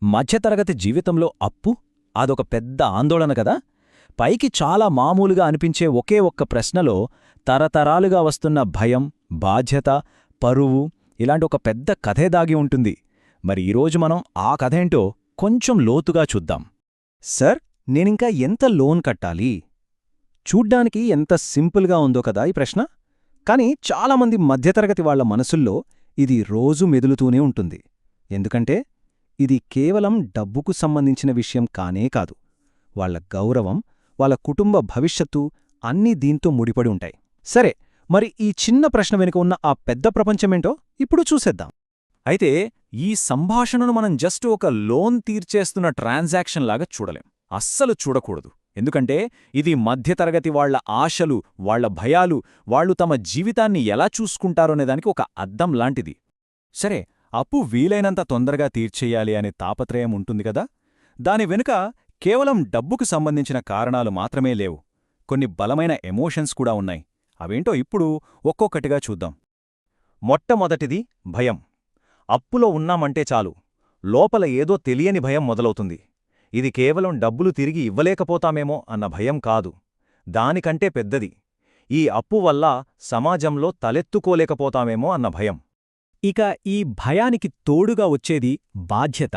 మధ్యతరగతి జీవితంలో అప్పు అదొక పెద్ద ఆందోళన కదా. పైకి చాలా మామూలుగా అనిపించే ఒకే ఒక్క ప్రశ్నలో తరతరాలుగా వస్తున్న భయం, బాధ్యత, పరువు ఇలాంటి ఒక పెద్ద కథే దాగి ఉంటుంది. మరి ఈరోజు మనం ఆ కథేంటో కొంచెం లోతుగా చూద్దాం. సార్, నేనింకా ఎంత లోన్ కట్టాలి? చూడ్డానికి ఎంత సింపుల్గా ఉందో కదా ఈ ప్రశ్న. కాని చాలామంది మధ్యతరగతి వాళ్ల మనసుల్లో ఇది రోజూ మెదులుతూనే ఉంటుంది. ఎందుకంటే ఇది కేవలం డబ్బుకు సంబంధించిన విషయం కానే కాదు. వాళ్ల గౌరవం, వాళ్ళ కుటుంబ భవిష్యత్తు అన్నీ దీంతో ముడిపడి ఉంటాయి. సరే, మరి ఈ చిన్న ప్రశ్న వెనుక ఉన్న ఆ పెద్ద ప్రపంచమేంటో ఇప్పుడు చూసేద్దాం. అయితే ఈ సంభాషణను మనం జస్ట్ ఒక లోన్ తీర్చేస్తున్న ట్రాన్సాక్షన్ లాగా చూడలేం. అస్సలు చూడకూడదు. ఎందుకంటే ఇది మధ్యతరగతి వాళ్ల ఆశలు, వాళ్ల భయాలు, వాళ్లు తమ జీవితాన్ని ఎలా చూసుకుంటారోనేదానికి ఒక అద్దం లాంటిది. సరే, అప్పు వీలైనంత తొందరగా తీర్చేయాలి అనే తాపత్రయం ఉంటుంది కదా. దాని వెనుక కేవలం డబ్బుకు సంబంధించిన కారణాలు మాత్రమే లేవు. కొన్ని బలమైన ఎమోషన్స్ కూడా ఉన్నాయి. అవేంటో ఇప్పుడు ఒక్కొక్కటిగా చూద్దాం. మొట్టమొదటిది భయం. అప్పులో ఉన్నామంటే చాలు, లోపల ఏదో తెలియని భయం మొదలవుతుంది. ఇది కేవలం డబ్బులు తిరిగి ఇవ్వలేకపోతామేమో అన్న భయం కాదు, దానికంటే పెద్దది. ఈ అప్పు వల్ల సమాజంలో తలెత్తుకోలేకపోతామేమో అన్న భయం. ఇక ఈ భయానికి తోడుగా వచ్చేది బాధ్యత.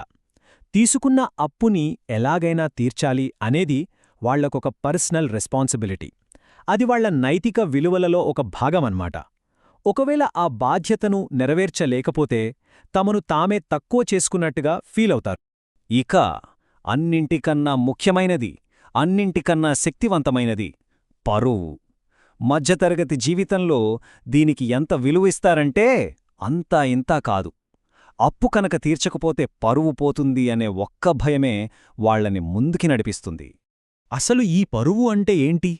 తీసుకున్న అప్పుని ఎలాగైనా తీర్చాలి అనేది వాళ్లకొక పర్సనల్ రెస్పాన్సిబిలిటీ. అది వాళ్ల నైతిక విలువలలో ఒక భాగమన్నమాట. ఒకవేళ ఆ బాధ్యతను నెరవేర్చలేకపోతే తమను తామే తక్కువ చేసుకున్నట్టుగా ఫీలవుతారు. ఇక అన్నింటికన్నా ముఖ్యమైనది, అన్నింటికన్నా శక్తివంతమైనది పరువు. మధ్యతరగతి జీవితంలో దీనికి ఎంత విలువిస్తారంటే అంతా ఇంతా కాదు. అప్పు కనుక తీర్చకపోతే పరువు పోతుంది అనే ఒక్క భయమే వాళ్లని ముందుకి నడిపిస్తుంది. అసలు ఈ పరువు అంటే ఏంటి?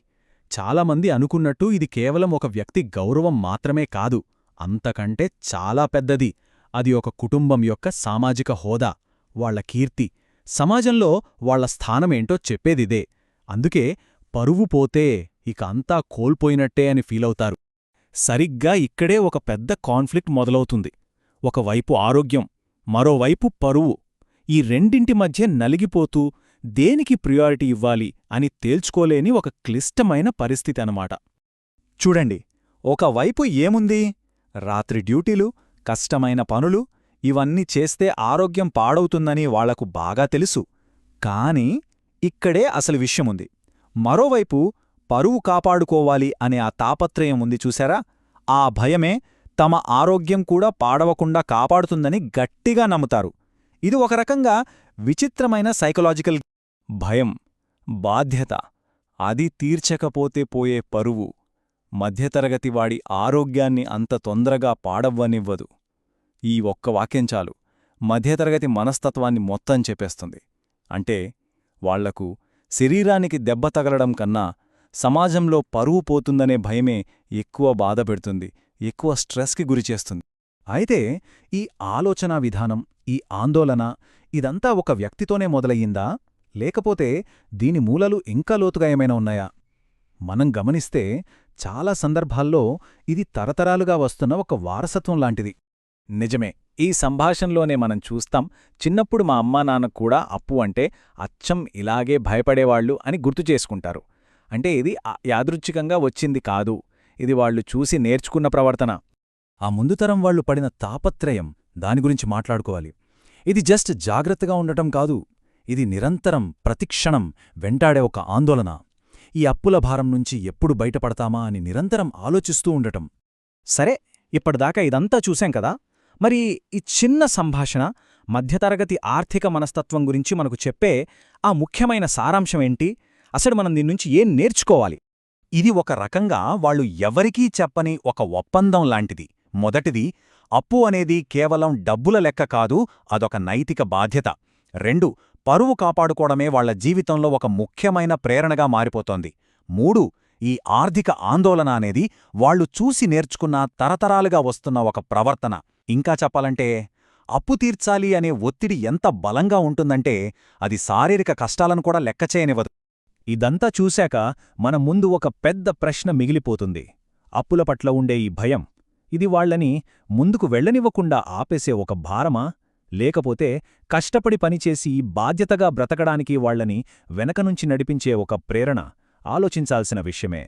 చాలామంది అనుకున్నట్టు ఇది కేవలం ఒక వ్యక్తి గౌరవం మాత్రమే కాదు, అంతకంటే చాలా పెద్దది. అది ఒక కుటుంబం యొక్క సామాజిక హోదా, వాళ్ల కీర్తి, సమాజంలో వాళ్ల స్థానమేంటో చెప్పేదిదే. అందుకే పరువు పోతే ఇక అంతా కోల్పోయినట్టే అని ఫీలవుతారు. సరిగ్గా ఇక్కడే ఒక పెద్ద కాన్ఫ్లిక్ట్ మొదలవుతుంది. ఒకవైపు ఆరోగ్యం, మరోవైపు పరువు. ఈ రెండింటి మధ్య నలిగిపోతూ దేనికి ప్రియారిటీ ఇవ్వాలి అని తేల్చుకోలేని ఒక క్లిష్టమైన పరిస్థితి అన్నమాట. చూడండి, ఒకవైపు ఏముంది? రాత్రి డ్యూటీలు, కష్టమైన పనులు, ఇవన్నీ చేస్తే ఆరోగ్యం పాడవుతుందని వాళ్లకు బాగా తెలుసు. కాని ఇక్కడే అసలు విషయముంది. మరోవైపు పరువు కాపాడుకోవాలి అనే ఆ తాపత్రయం ఉంది చూశారా? ఆ భయమే తమ ఆరోగ్యం కూడా పాడవకుండా కాపాడుతుందని గట్టిగా నమ్ముతారు. ఇది ఒక రకంగా విచిత్రమైన సైకలాజికల్ భయం. బాధ్యత, అది తీర్చకపోతే పోయే పరువు మధ్యతరగతివాడి ఆరోగ్యాన్ని అంత తొందరగా పాడవ్వనివ్వదు. ఈ ఒక్క వాక్యం చాలు మధ్యతరగతి మనస్తత్వాన్ని మొత్తం చెప్పేస్తుంది. అంటే వాళ్లకు శరీరానికి దెబ్బ తగలడం కన్నా సమాజంలో పరువు పోతుందనే భయమే ఎక్కువ బాధపెడుతుంది, ఎక్కువ స్ట్రెస్కి గురిచేస్తుంది. అయితే ఈ ఆలోచనా విధానం, ఈ ఆందోళన ఇదంతా ఒక వ్యక్తితోనే మొదలయ్యిందా, లేకపోతే దీని మూలలు ఇంకా లోతుగా ఏమైనా ఉన్నాయా? మనం గమనిస్తే చాలా సందర్భాల్లో ఇది తరతరాలుగా వస్తున్న ఒక వారసత్వం లాంటిది. నిజమే, ఈ సంభాషణలోనే మనం చూస్తాం. చిన్నప్పుడు మా అమ్మా నాన్న కూడా అప్పు అంటే అచ్చం ఇలాగే భయపడేవాళ్లు అని గుర్తు చేసుకుంటారు. అంటే ఇది యాదృచ్ఛికంగా వచ్చింది కాదు, ఇది వాళ్లు చూసి నేర్చుకున్న ప్రవర్తన. ఆ ముందుతరం వాళ్లు పడిన తాపత్రయం, దాని గురించి మాట్లాడుకోవాలి. ఇది జస్ట్ జాగ్రత్తగా ఉండటం కాదు, ఇది నిరంతరం ప్రతిక్షణం వెంటాడే ఒక ఆందోళన. ఈ అప్పుల భారం నుంచి ఎప్పుడు బయటపడతామా అని నిరంతరం ఆలోచిస్తూ ఉండటం. సరే, ఇప్పటిదాకా ఇదంతా చూశాం కదా. మరి ఈ చిన్న సంభాషణ మధ్యతరగతి ఆర్థిక మనస్తత్వం గురించి మనకు చెప్పే ఆ ముఖ్యమైన సారాంశమేంటి? అసలు మనం దీన్నుంచి ఏం నేర్చుకోవాలి? ఇది ఒక రకంగా వాళ్లు ఎవరికీ చెప్పని ఒక ఒప్పందం లాంటిది. మొదటిది, అప్పు అనేది కేవలం డబ్బుల లెక్క కాదు, అదొక నైతిక బాధ్యత. 2, పరువు కాపాడుకోవడమే వాళ్ల జీవితంలో ఒక ముఖ్యమైన ప్రేరణగా మారిపోతోంది. 3, ఈ ఆర్థిక ఆందోళన అనేది వాళ్లు చూసి నేర్చుకున్న తరతరాలుగా వస్తున్న ఒక ప్రవర్తన. ఇంకా చెప్పాలంటే అప్పు తీర్చాలి అనే ఒత్తిడి ఎంత బలంగా ఉంటుందంటే అది శారీరక కష్టాలను కూడా లెక్కచేయనివ్వదు. ఇదంతా చూశాక మన ముందు ఒక పెద్ద ప్రశ్న మిగిలిపోతుంది. అప్పుల పట్ల ఉండే ఈ భయం, ఇది వాళ్లని ముందుకు వెళ్లనివ్వకుండా ఆపేసే ఒక భారమా, లేకపోతే కష్టపడి పనిచేసి బాధ్యతగా బ్రతకడానికి వాళ్లని వెనకనుంచి నడిపించే ఒక ప్రేరణ ఆలోచించాల్సిన విషయమే.